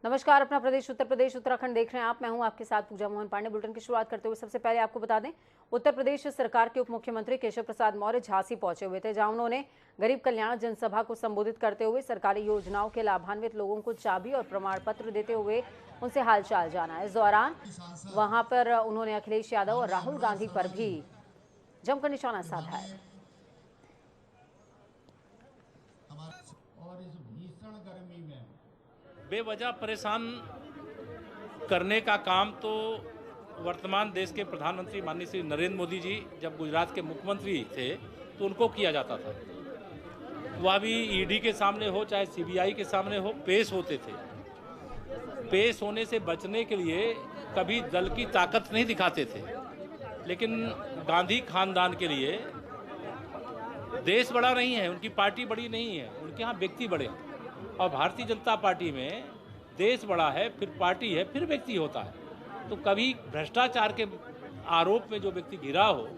नमस्कार, अपना प्रदेश उत्तर प्रदेश उत्तराखंड देख रहे हैं आप। मैं हूं आपके साथ पूजा मोहन पांडे। बुलेटिन की शुरुआत करते हुए सबसे पहले आपको बता दें, उत्तर प्रदेश सरकार के उप मुख्यमंत्री केशव प्रसाद मौर्य झांसी पहुंचे हुए थे, जहां उन्होंने गरीब कल्याण जनसभा को संबोधित करते हुए सरकारी योजनाओं के लाभान्वित लोगों को चाबी और प्रमाण पत्र देते हुए उनसे हालचाल जाना। इस दौरान वहां पर उन्होंने अखिलेश यादव और राहुल गांधी पर भी जमकर निशाना साधा है। और इस भीषण गर्मी में बेवजह परेशान करने का काम तो वर्तमान देश के प्रधानमंत्री माननीय श्री नरेंद्र मोदी जी जब गुजरात के मुख्यमंत्री थे तो उनको किया जाता था। वह भी ईडी के सामने हो चाहे सीबीआई के सामने हो पेश होते थे। पेश होने से बचने के लिए कभी दल की ताकत नहीं दिखाते थे, लेकिन गांधी खानदान के लिए देश बड़ा नहीं है, उनकी पार्टी बड़ी नहीं है, उनके यहाँ व्यक्ति बड़े हैं। और भारतीय जनता पार्टी में देश बड़ा है, फिर पार्टी है, फिर व्यक्ति होता है। तो कभी भ्रष्टाचार के आरोप में जो व्यक्ति घिरा हो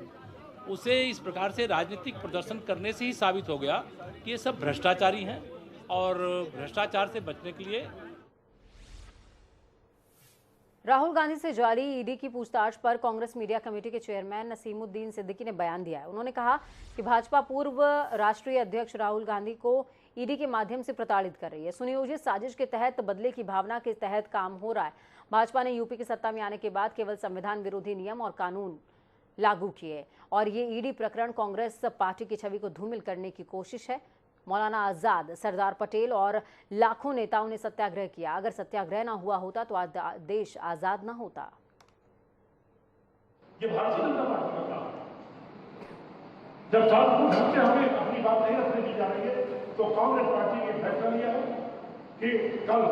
उसे इस प्रकार से राजनीतिक प्रदर्शन करने से ही साबित हो गया कि ये सब भ्रष्टाचारी हैं। और भ्रष्टाचार से बचने के लिए राहुल गांधी से जारी ईडी की पूछताछ पर कांग्रेस मीडिया कमेटी के चेयरमैन नसीमुद्दीन सिद्दीकी ने बयान दिया है। उन्होंने कहा कि भाजपा पूर्व राष्ट्रीय अध्यक्ष राहुल गांधी को ईडी के माध्यम से प्रताड़ित कर रही है। सुनियोजित साजिश के तहत बदले की भावना के तहत काम हो रहा है। भाजपा ने यूपी की सत्ता में आने के बाद केवल संविधान विरोधी नियम और कानून लागू किए और ये ईडी प्रकरण कांग्रेस पार्टी की छवि को धूमिल करने की कोशिश है। मौलाना आजाद, सरदार पटेल और लाखों नेताओं ने सत्याग्रह किया। अगर सत्याग्रह ना हुआ होता तो आज देश आजाद ना होता। ये भारतीय जनता पार्टी का काम है। जब साधु ढंग से हमें अपनी बात नहीं रखने दी जा रही है तो कांग्रेस पार्टी ने फैसला लिया है कि कल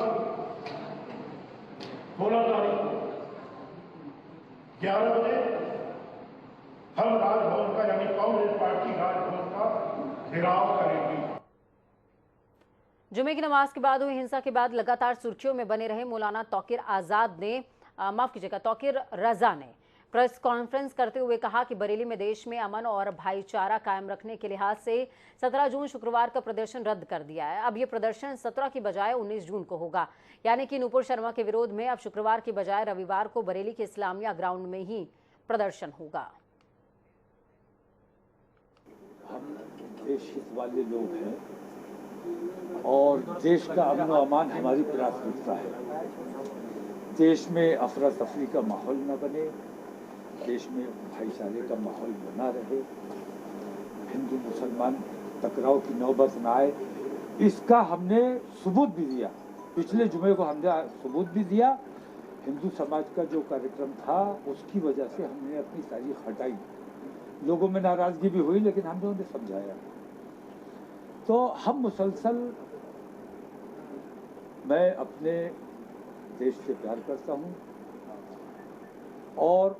16 तारीख को 11 बजे हम राजभवन का यानी कांग्रेस पार्टी राजभवन का घेराव करेगी। जुमे की नमाज के बाद हुई हिंसा के बाद लगातार सुर्खियों में बने रहे मौलाना तौकीर आजाद ने तौकीर रजा ने प्रेस कॉन्फ्रेंस करते हुए कहा कि बरेली में देश में अमन और भाईचारा कायम रखने के लिहाज से 17 जून शुक्रवार का प्रदर्शन रद्द कर दिया है। अब ये प्रदर्शन 17 की बजाय 19 जून को होगा, यानी कि नूपुर शर्मा के विरोध में अब शुक्रवार की बजाय रविवार को बरेली के इस्लामिया ग्राउंड में ही प्रदर्शन होगा। हम देश हित वाले लोग हैं और देश का अमन व अमान हमारी प्राथमिकता है। देश में अफरा तफरी का माहौल न बने, देश में भाईचारे का माहौल बना रहे, हिंदू मुसलमान टकराव की नौबत न आए, इसका हमने सबूत भी दिया। पिछले जुमे को हमने सबूत भी दिया। हिंदू समाज का जो कार्यक्रम था उसकी वजह से हमने अपनी तारीख हटाई। लोगों में नाराजगी भी हुई लेकिन हमने उन्हें समझाया। तो हम मुसलसल, मैं अपने देश से प्यार करता हूं और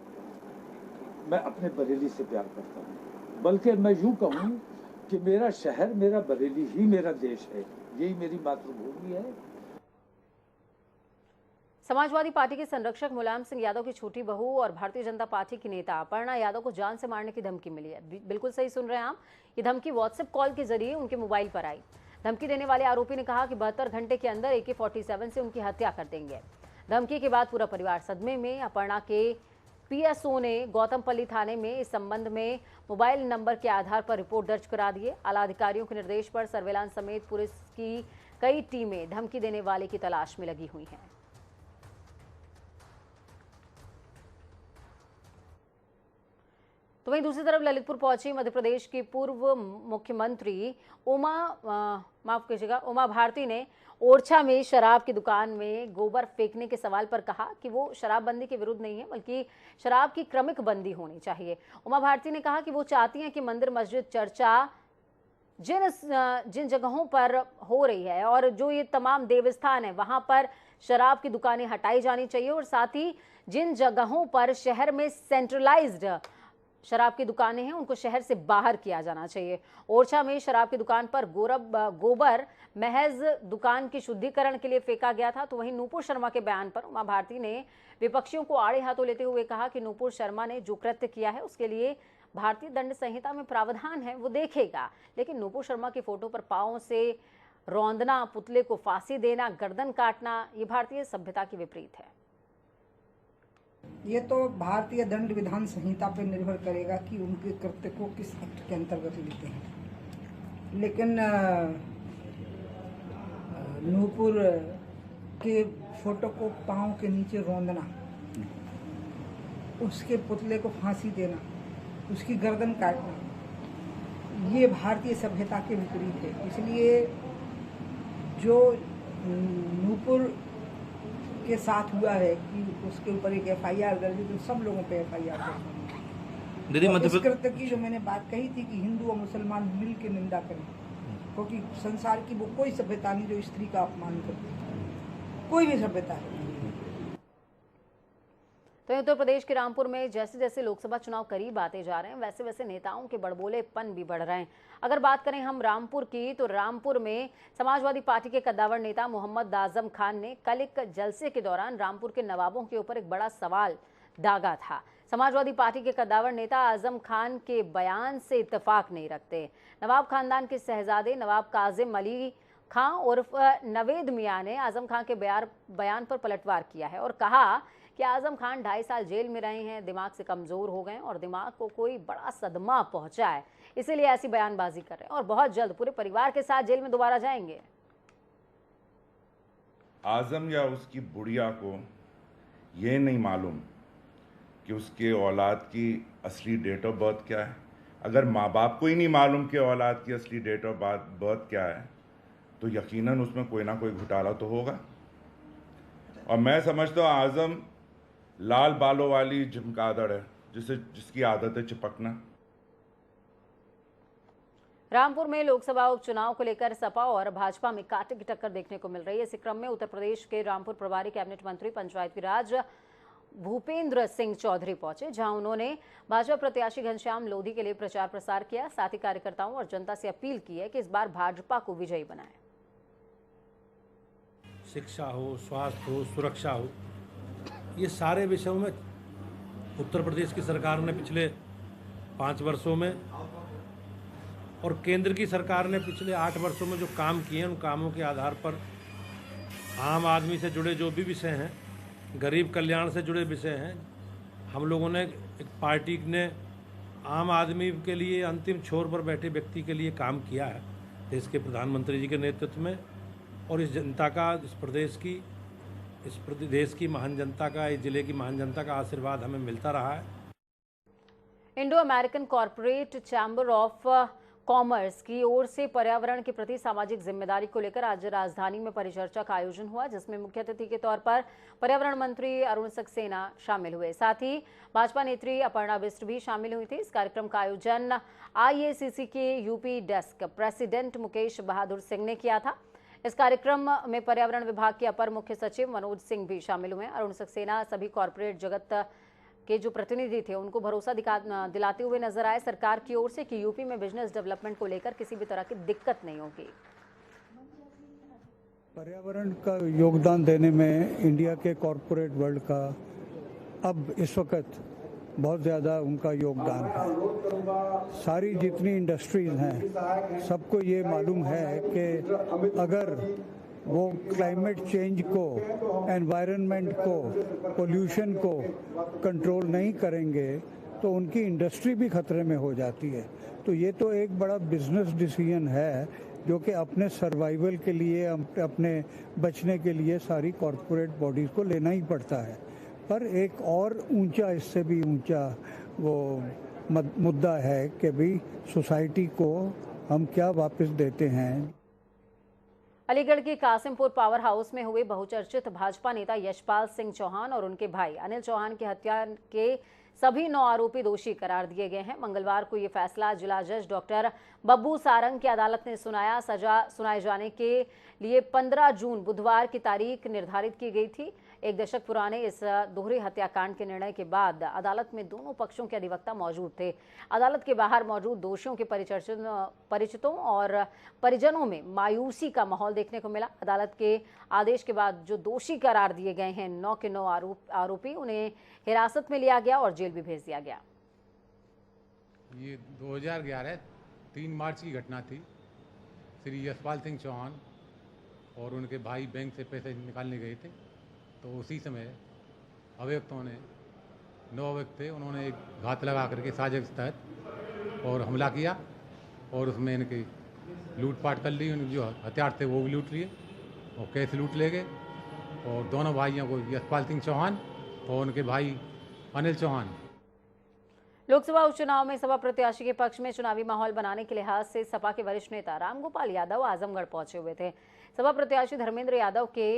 मैं अपने बरेली से प्यार करता हूं। बल्कि मैं यूं कहूं कि मेरा शहर, मेरा बरेली ही मेरा देश है, यही मेरी मातृभूमि है। समाजवादी पार्टी के संरक्षक मुलायम सिंह यादव की छोटी बहू और भारतीय जनता पार्टी की नेता अपर्णा यादव को जान से मारने की धमकी मिली है। बिल्कुल सही सुन रहे हैं आप, ये धमकी व्हाट्सएप कॉल के जरिए उनके मोबाइल पर आई। धमकी देने वाले आरोपी ने कहा कि 72 घंटे के अंदर AK-47 से उनकी हत्या कर देंगे। धमकी के बाद पूरा परिवार सदमे में। अपर्णा के PSO ने गौतमपल्ली थाने में इस संबंध में मोबाइल नंबर के आधार पर रिपोर्ट दर्ज करा दी है। आला अधिकारियों के निर्देश पर सर्विलांस समेत पुलिस की कई टीमें धमकी देने वाले की तलाश में लगी हुई हैं। तो वहीं दूसरी तरफ ललितपुर पहुंची मध्य प्रदेश की पूर्व मुख्यमंत्री उमा भारती ने ओरछा में शराब की दुकान में गोबर फेंकने के सवाल पर कहा कि वो शराबबंदी के विरुद्ध नहीं है, बल्कि शराब की क्रमिक बंदी होनी चाहिए। उमा भारती ने कहा कि वो चाहती हैं कि मंदिर, मस्जिद, चर्चा जिन जगहों पर हो रही है और जो ये तमाम देवस्थान है वहां पर शराब की दुकानें हटाई जानी चाहिए और साथ ही जिन जगहों पर शहर में सेंट्रलाइज्ड शराब की दुकानें हैं उनको शहर से बाहर किया जाना चाहिए। ओरछा में शराब की दुकान पर गोबर महज दुकान की शुद्धिकरण के लिए फेंका गया था। तो वहीं नूपुर शर्मा के बयान पर उमा भारती ने विपक्षियों को आड़े हाथों लेते हुए कहा कि नूपुर शर्मा ने जो कृत्य किया है उसके लिए भारतीय दंड संहिता में प्रावधान है, वो देखेगा, लेकिन नूपुर शर्मा की फोटो पर पांव से रौंदना, पुतले को फांसी देना, गर्दन काटना, ये भारतीय सभ्यता के विपरीत है। ये तो भारतीय दंड विधान संहिता पर निर्भर करेगा कि उनके कृत्य को किस एक्ट के अंतर्गत लेते हैं। लेकिन नूपुर के फोटो को पांव के नीचे रौंदना, उसके पुतले को फांसी देना, उसकी गर्दन काटना, ये भारतीय सभ्यता के विपरीत है। इसलिए जो नूपुर के साथ हुआ है कि उसके ऊपर एक FIR दर्ज है, तो सब लोगों पे FIR दर्ज है। इस कृत्य की जो मैंने बात कही थी कि हिंदू और मुसलमान मिल के निंदा करें, क्योंकि संसार की वो कोई सभ्यता नहीं जो स्त्री का अपमान करती है, कोई भी सभ्यता है। तो उत्तर प्रदेश के रामपुर में जैसे जैसे लोकसभा चुनाव करीब आते जा रहे हैं, वैसे वैसे नेताओं के बड़बोलेपन भी बढ़ रहे हैं। अगर बात करें हम रामपुर की, तो रामपुर में समाजवादी पार्टी के कद्दावर नेता मोहम्मद आजम खान ने कल एक जलसे के दौरान रामपुर के नवाबों के ऊपर एक बड़ा सवाल दागा था। समाजवादी पार्टी के कद्दावर नेता आजम खान के बयान से इत्तेफाक नहीं रखते। नवाब खानदान के शहजादे नवाब काजिम अली खां उर्फ नवेद मियां ने आजम खान के बयान पर पलटवार किया है और कहा कि आजम खान 2.5 साल जेल में रहे हैं, दिमाग से कमजोर हो गए और दिमाग को कोई बड़ा सदमा पहुंचा है, इसीलिए ऐसी बयानबाजी कर रहे हैं और बहुत जल्द पूरे परिवार के साथ जेल में दोबारा जाएंगे। आजम या उसकी बुढ़िया को ये नहीं मालूम कि उसके औलाद की असली डेट ऑफ बर्थ क्या है। अगर माँ बाप को ही नहीं मालूम कि औलाद की असली डेट ऑफ बर्थ क्या है, तो यकीनन उसमें कोई ना कोई घोटाला तो होगा। और मैं समझता हूँ आजम लाल बालों वाली चमगादड़ है, जिसकी आदत है चिपकना। रामपुर में लोकसभा उपचुनाव को लेकर सपा और भाजपा में कांटे की टक्कर देखने को मिल रही है। इसी क्रम में उत्तर प्रदेश के रामपुर प्रभारी कैबिनेट मंत्री पंचायती राज भूपेंद्र सिंह चौधरी पहुंचे, जहां उन्होंने भाजपा प्रत्याशी घनश्याम लोधी के लिए प्रचार प्रसार किया। साथ ही कार्यकर्ताओं और जनता से अपील की है कि इस बार भाजपा को विजयी बनाएं। शिक्षा हो, स्वास्थ्य हो, सुरक्षा हो, ये सारे विषयों में उत्तर प्रदेश की सरकार ने पिछले 5 वर्षों में और केंद्र की सरकार ने पिछले 8 वर्षों में जो काम किए हैं, उन कामों के आधार पर आम आदमी से जुड़े जो भी विषय हैं, गरीब कल्याण से जुड़े विषय हैं, हम लोगों ने एक पार्टी ने आम आदमी के लिए, अंतिम छोर पर बैठे व्यक्ति के लिए काम किया है देश के प्रधानमंत्री जी के नेतृत्व में। और इस जनता का, इस प्रदेश की, इस देश की महान जनता का, इस जिले की महान जनता का आशीर्वाद हमें मिलता रहा है। Indo American corporate chamber of commerce की ओर से पर्यावरण के प्रति सामाजिक जिम्मेदारी को लेकर आज राजधानी में परिचर्चा का आयोजन हुआ, जिसमें मुख्य अतिथि के तौर पर पर्यावरण मंत्री अरुण सक्सेना शामिल हुए। साथ ही भाजपा नेत्री अपर्णा बिष्ट भी शामिल हुई थी। इस कार्यक्रम का आयोजन IACC के UP desk president Mukesh Bahadur Singh ने किया था। इस कार्यक्रम में पर्यावरण विभाग के अपर मुख्य सचिव मनोज सिंह भी शामिल हुए। अरुण सक्सेना सभी कॉरपोरेट जगत के जो प्रतिनिधि थे उनको भरोसा दिलाते हुए नजर आए सरकार की ओर से कि यूपी में बिजनेस डेवलपमेंट को लेकर किसी भी तरह की दिक्कत नहीं होगी। पर्यावरण का योगदान देने में इंडिया के कॉरपोरेट वर्ल्ड का अब इस वक्त बहुत ज़्यादा उनका योगदान है। सारी जितनी इंडस्ट्रीज हैं, सबको ये मालूम है कि अगर वो क्लाइमेट चेंज को, एनवायरनमेंट को, पोल्यूशन को कंट्रोल नहीं करेंगे तो उनकी इंडस्ट्री भी खतरे में हो जाती है। तो ये तो एक बड़ा बिजनेस डिसीजन है जो कि अपने सर्वाइवल के लिए, अपने बचने के लिए सारी कॉरपोरेट बॉडीज़ को लेना ही पड़ता है। पर एक और ऊंचा, इससे भी ऊंचा वो मुद्दा है कि भाई सोसाइटी को हम क्या वापस देते हैं। अलीगढ़ के कासिमपुर पावर हाउस में हुए बहुचर्चित भाजपा नेता यशपाल सिंह चौहान और उनके भाई अनिल चौहान की हत्या के सभी 9 आरोपी दोषी करार दिए गए हैं। मंगलवार को ये फैसला जिला जज डॉक्टर बब्बू सारंग की अदालत ने सुनाया। सजा सुनाए जाने के लिए 15 जून बुधवार की तारीख निर्धारित की गई थी। 1 दशक पुराने इस दोहरे हत्याकांड के निर्णय के बाद अदालत में दोनों पक्षों के अधिवक्ता मौजूद थे। अदालत के बाहर मौजूद दोषियों के परिचितों और परिजनों में मायूसी का माहौल देखने को मिला। अदालत के आदेश के बाद जो दोषी करार दिए गए हैं 9 के 9 आरोपी, उन्हें हिरासत में लिया गया और जेल भी भेज दिया गया। ये 2011 3 मार्च की घटना थी। श्री यशपाल सिंह चौहान और उनके भाई बैंक से पैसे निकालने गए थे, तो उसी समय अभियुक्तों ने 9 अभियुक्त थे, उन्होंने एक घात लगा करके साजिश के तहत और हमला किया और उसमें इनकी लूटपाट कर ली। उनके जो हथियार थे वो भी लूट लिए और कैश लूट ले गए। और दोनों भाइयों को यशपाल सिंह चौहान और उनके भाई अनिल चौहान। लोकसभा उपचुनाव में सपा प्रत्याशी के पक्ष में चुनावी माहौल बनाने के लिहाज से सपा के वरिष्ठ नेता रामगोपाल यादव आजमगढ़ पहुंचे हुए थे। सपा प्रत्याशी धर्मेंद्र यादव के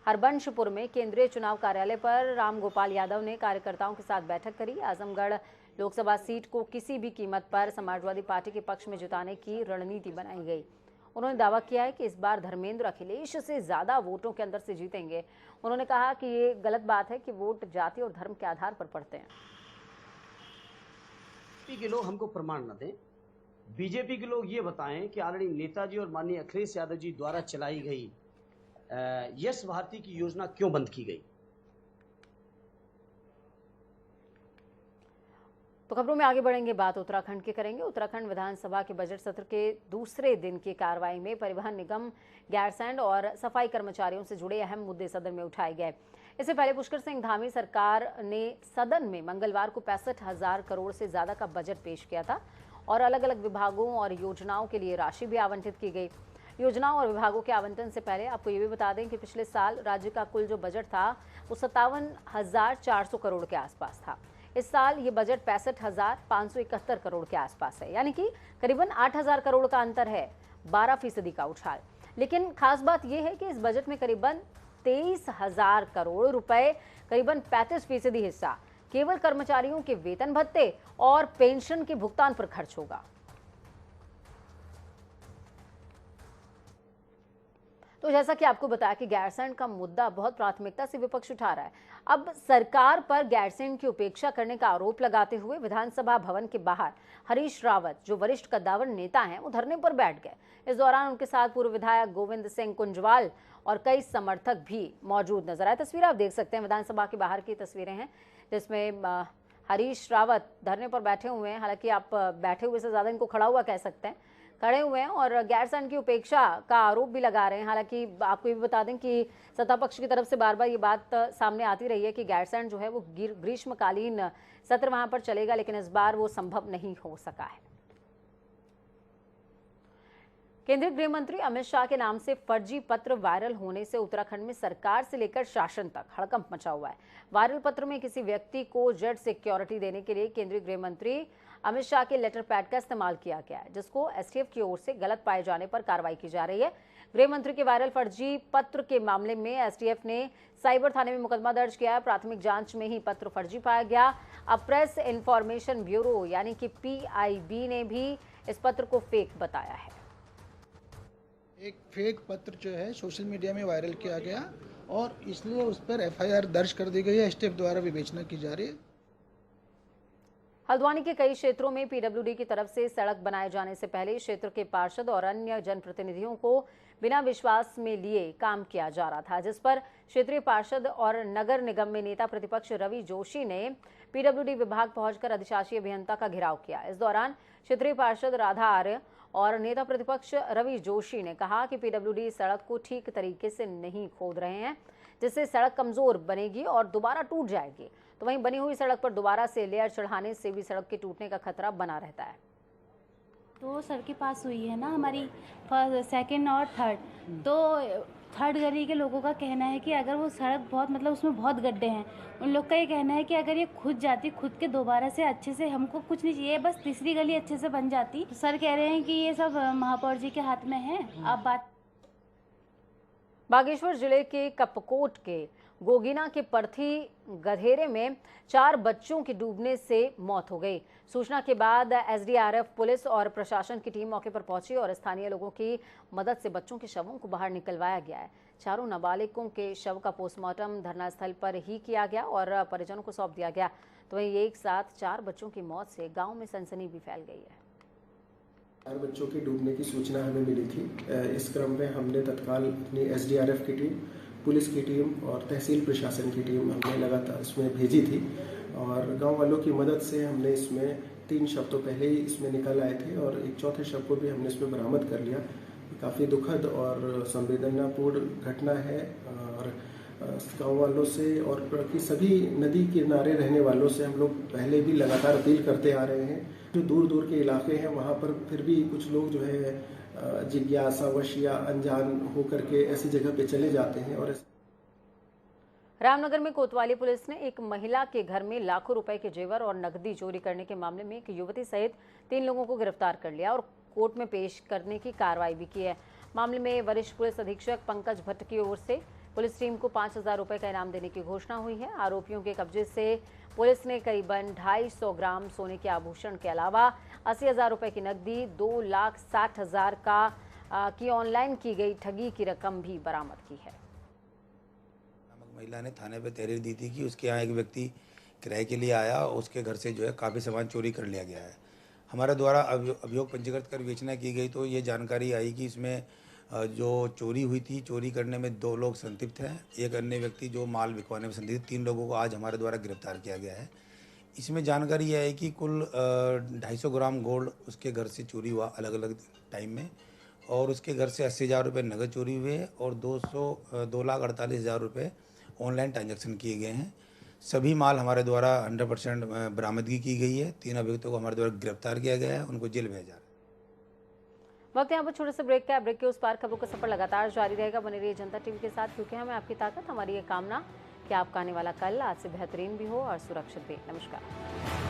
हरबंशपुर में केंद्रीय चुनाव कार्यालय पर रामगोपाल यादव ने कार्यकर्ताओं के साथ बैठक करी। आजमगढ़ लोकसभा सीट को किसी भी कीमत पर समाजवादी पार्टी के पक्ष में जिताने की रणनीति बनाई गई। उन्होंने दावा किया है कि इस बार धर्मेंद्र अखिलेश से ज्यादा वोटों के अंदर से जीतेंगे। उन्होंने कहा कि ये गलत बात है कि वोट जाति और धर्म के आधार पर पड़ते हैं। बीजेपी के लोग हमको प्रमाण न दें, बीजेपी के लोग ये बताएं कि ऑलरेडी नेताजी और माननीय अखिलेश यादव जी द्वारा चलाई गई यश भारती की योजना क्यों बंद की गई। तो खबरों में आगे बढ़ेंगे, बात उत्तराखंड की करेंगे। उत्तराखंड विधानसभा के बजट सत्र के दूसरे दिन की कार्रवाई में परिवहन निगम, गैरसैंण और सफाई कर्मचारियों से जुड़े अहम मुद्दे सदन में उठाए गए। इससे पहले पुष्कर सिंह धामी सरकार ने सदन में मंगलवार को 65,000 करोड़ से ज्यादा का बजट पेश किया था और अलग अलग विभागों और योजनाओं के लिए राशि भी आवंटित की गई। योजनाओं और विभागों के आवंटन से पहले आपको ये भी बता दें कि पिछले साल राज्य का कुल जो बजट था वो 57,400 करोड़ के आसपास था। इस साल ये बजट 65,571 करोड़ के आसपास है, यानी कि करीबन 8,000 करोड़ का अंतर है, 12% का उछाल। लेकिन खास बात यह है कि इस बजट में करीबन 23,000 करोड़ रुपए, करीबन 35% हिस्सा केवल कर्मचारियों के वेतन भत्ते और पेंशन के भुगतान पर खर्च होगा। तो जैसा कि आपको बताया कि गैरसैंण का मुद्दा बहुत प्राथमिकता से विपक्ष उठा रहा है। अब सरकार पर गैरसैंण की उपेक्षा करने का आरोप लगाते हुए विधानसभा भवन के बाहर हरीश रावत, जो वरिष्ठ कद्दावर नेता हैं, वो धरने पर बैठ गए। इस दौरान उनके साथ पूर्व विधायक गोविंद सिंह कुंजवाल और कई समर्थक भी मौजूद नजर आए। तस्वीरें आप देख सकते हैं, विधानसभा के बाहर की तस्वीरें हैं जिसमें हरीश रावत धरने पर बैठे हुए हैं। हालांकि आप बैठे हुए से ज्यादा इनको खड़ा हुआ कह सकते हैं, खड़े हुए हैं और गैरसैंण की उपेक्षा का आरोप भी लगा रहे हैं। हालांकि आपको ये भी बता दें कि सत्ता पक्ष की तरफ से बार बार ये बात सामने आती रही है कि गैरसैंण जो है वो ग्रीष्मकालीन सत्र वहां पर चलेगा, लेकिन इस बार वो संभव नहीं हो सका है। केंद्रीय गृह मंत्री अमित शाह के नाम से फर्जी पत्र वायरल होने से उत्तराखंड में सरकार से लेकर शासन तक हड़कंप मचा हुआ है। वायरल पत्र में किसी व्यक्ति को जेड सिक्योरिटी देने के लिए केंद्रीय गृह मंत्री अमित शाह के लेटर पैड का इस्तेमाल किया गया है, जिसको एसटीएफ की ओर से गलत पाए जाने पर कार्रवाई की जा रही है। गृह मंत्री के वायरल फर्जी पत्र के मामले में एसटीएफ ने साइबर थाने में मुकदमा दर्ज किया है। प्राथमिक जांच में ही पत्र फर्जी पाया गया। अब प्रेस इंफॉर्मेशन ब्यूरो यानी कि पीआईबी ने भी इस पत्र को फेक बताया है। एक फेक पत्र जो है सोशल मीडिया में वायरल किया गया और इसलिए उस पर एफआईआर दर्ज कर दी गई है। एसटीएफ द्वारा विवेचना की जा रही है। हल्द्वानी के कई क्षेत्रों में पीडब्ल्यूडी की तरफ से सड़क बनाए जाने से पहले क्षेत्र के पार्षद और अन्य जनप्रतिनिधियों को बिना विश्वास में लिए काम किया जा रहा था, जिस पर क्षेत्रीय पार्षद और नगर निगम में नेता प्रतिपक्ष रवि जोशी ने पीडब्ल्यूडी विभाग पहुंचकर अधिशासी अभियंता का घेराव किया। इस दौरान क्षेत्रीय पार्षद राधा आर्य और नेता प्रतिपक्ष रवि जोशी ने कहा कि पीडब्ल्यूडी सड़क को ठीक तरीके से नहीं खोद रहे हैं, जिससे सड़क कमजोर बनेगी और दोबारा टूट जाएगी। तो वहीं बनी हुई सड़क पर दोबारा से लेयर चढ़ाने से भी सड़क के टूटने का खतरा बना रहता है। तो सड़कें पास हुई है ना हमारी फर्स्ट, सेकंड और थर्ड, तो थर्ड गली के लोगों का कहना है कि अगर वो सड़क बहुत उसमें बहुत गड्ढे हैं, उन लोग का ये कहना है कि अगर ये खुद जाती, खुद के दोबारा से अच्छे से, हमको कुछ नहीं चाहिए, बस तीसरी गली अच्छे से बन जाती। तो सर कह रहे हैं कि ये सब महापौर जी के हाथ में है। आप बात बागेश्वर जिले के कपकोट के गोगिना के परथी गधेरे में 4 बच्चों की डूबने से मौत हो गई। सूचना के बाद एसडीआरएफ, पुलिस और प्रशासन की टीम मौके पर पहुंची और स्थानीय लोगों की मदद से बच्चों के शवों को बाहर निकलवाया गया है। चारों नाबालिगों के शव का पोस्टमार्टम धरनास्थल पर ही किया गया और परिजनों को सौंप दिया गया। तो वहीं एक साथ 4 बच्चों की मौत से गाँव में सनसनी भी फैल गई है। 4 बच्चों की डूबने की सूचना हमें मिली थी। इस क्रम में हमने तत्काल अपनी एसडीआरएफ की टीम, पुलिस की टीम और तहसील प्रशासन की टीम हमने लगातार इसमें भेजी थी और गांव वालों की मदद से हमने इसमें 3 शव तो पहले ही इसमें निकल आए थे और एक चौथे शव को भी हमने इसमें बरामद कर लिया। काफ़ी दुखद और संवेदनापूर्ण घटना है और गाँव वालों से और बाकी सभी नदी किनारे रहने वालों से हम लोग पहले भी लगातार अपील करते आ रहे हैं। जो दूर दूर के इलाके हैं वहाँ पर फिर भी कुछ लोग जो है जिज्ञासावश या अनजान होकर के ऐसी जगह पे चले जाते हैं। और रामनगर में कोतवाली पुलिस ने एक महिला के घर में लाखों रुपए के जेवर और नकदी चोरी करने के मामले में एक युवती सहित 3 लोगों को गिरफ्तार कर लिया और कोर्ट में पेश करने की कार्रवाई भी की है। मामले में वरिष्ठ पुलिस अधीक्षक पंकज भट्ट की ओर से पुलिस टीम को 5,000 रुपए का इनाम देने की घोषणा हुई है। आरोपियों के कब्जे से पुलिस ने करीबन 250 ग्राम सोने के आभूषण के अलावा 80,000 रुपए की नकदी, 2,60,000 की ऑनलाइन की गई ठगी की रकम भी बरामद की है। महिला ने थाने पे तहरीर दी थी कि उसके यहाँ एक व्यक्ति किराए के लिए आया, उसके घर से जो है काफ़ी सामान चोरी कर लिया गया है। हमारे द्वारा अभियोग पंजीकृत कर विवेचना की गई तो ये जानकारी आई कि इसमें जो चोरी हुई थी, चोरी करने में 2 लोग संदिग्ध हैं, एक अन्य व्यक्ति जो माल बिकवाने में संदिग्ध, 3 लोगों को आज हमारे द्वारा गिरफ्तार किया गया है। इसमें जानकारी यह है कि कुल 250 ग्राम गोल्ड उसके घर से चोरी हुआ अलग अलग टाइम में, और उसके घर से 80,000 रुपये नगद चोरी हुए और 2,48,000 रुपये ऑनलाइन ट्रांजैक्शन किए गए हैं। सभी माल हमारे द्वारा 100% बरामदगी की गई है। 3 अभियुक्तों को हमारे द्वारा गिरफ्तार किया गया है, उनको जेल भेजा जा रहा है। वक्त यहाँ पर छोटे से ब्रेक का। ब्रेक के उस पार खबरों का सफर लगातार जारी रहेगा। बने रहिए जनता टीवी के साथ, क्योंकि हमें आपकी ताकत, हमारी ये कामना कि आपका आने वाला कल आज से बेहतरीन भी हो और सुरक्षित भी। नमस्कार।